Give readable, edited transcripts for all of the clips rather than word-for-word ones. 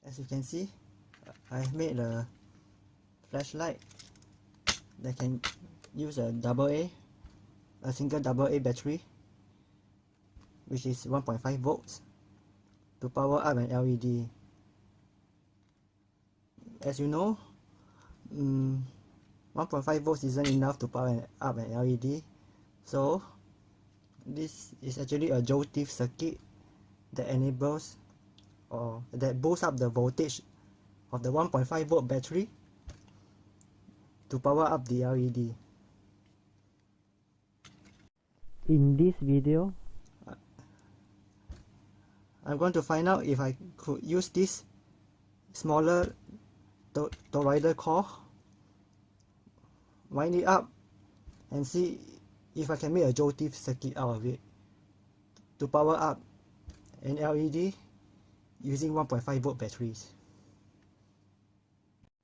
As you can see, I've made a flashlight that can use a single AA battery, which is 1.5 volts, to power up an LED. As you know, 1.5 volts isn't enough to power up an LED, so this is actually a Joule circuit that enables or that boosts up the voltage of the 1.5 volt battery to power up the LED. In this video, I'm going to find out if I could use this smaller toroidal core, wind it up, and see if I can make a Joule circuit out of it to power up an LED using 1.5 volt batteries.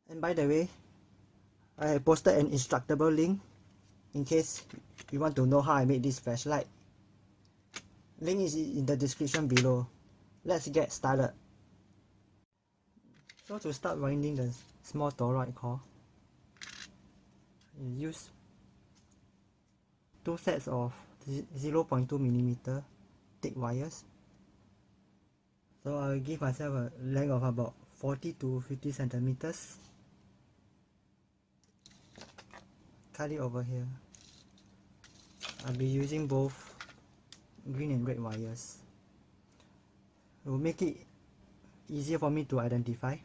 And by the way, I have posted an Instructable link in case you want to know how I made this flashlight. Link is in the description below. Let's get started. So to start winding the small toroid core, you use 2 sets of 0.2mm thick wires. So I'll give myself a length of about 40 to 50 centimeters. Cut it over here. I'll be using both green and red wires. It will make it easier for me to identify.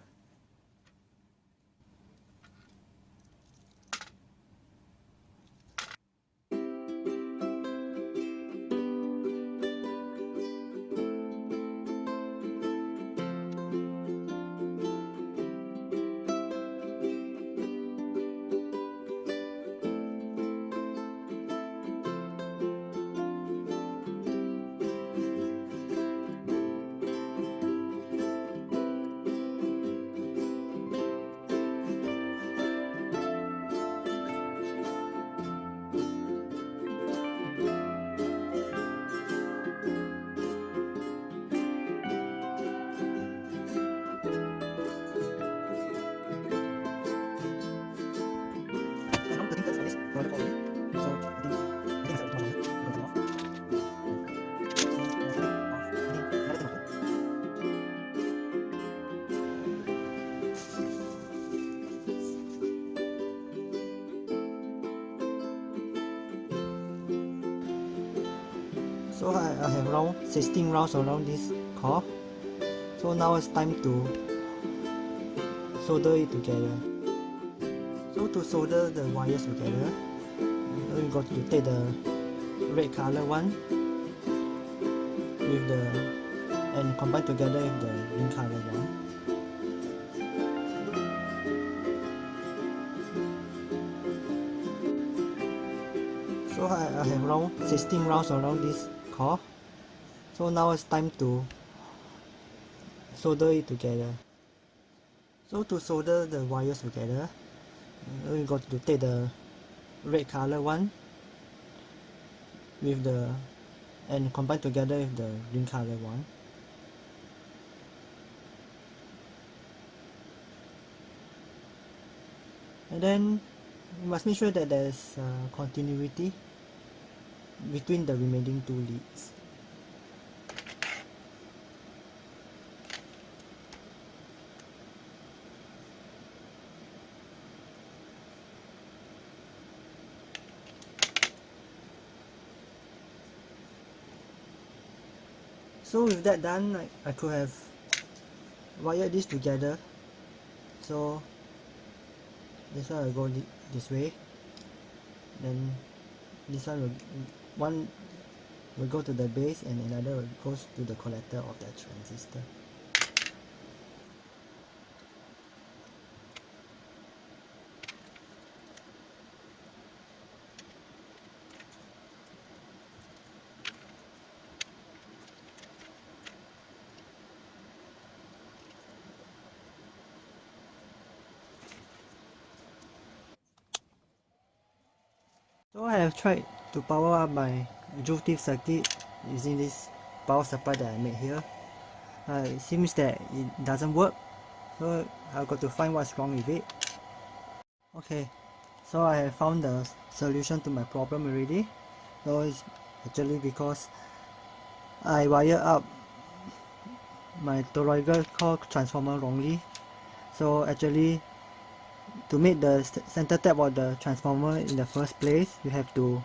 So I have 16 rounds around this core. So now it's time to solder it together. So to solder the wires together, we're going to take the red color one with and combine together with the green color one. So I have 16 rounds around this core. So now it's time to solder it together. So to solder the wires together, we're going to take the red color one with and combine together with the green color one. And then you must make sure that there's continuity between the remaining 2 leads. So with that done, I could have wired this together. So this one will go this way, then this one will go to the base and another goes to the collector of that transistor. So I have tried to power up my Joule circuit using this power supply that I made here. It seems that it doesn't work. So I've got to find what's wrong with it. Okay, so I have found the solution to my problem already. So it's actually because I wire up my toroidal core transformer wrongly. So actually, to make the center tap of the transformer in the first place, you have to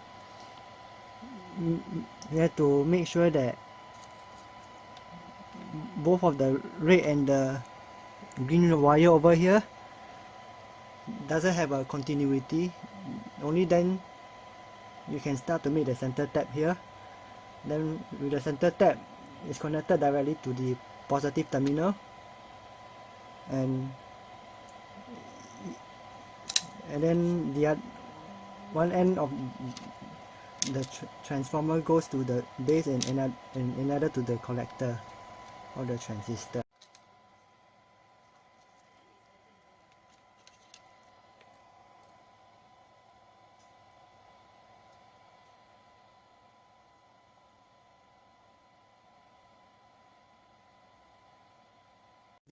make sure that both of the red and the green wire over here doesn't have a continuity. Only then you can start to make the center tap here. Then with the center tap, it's connected directly to the positive terminal, and then the one end of the transformer goes to the base and another to the collector of the transistor.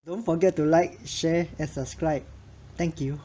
Don't forget to like, share and subscribe. Thank you.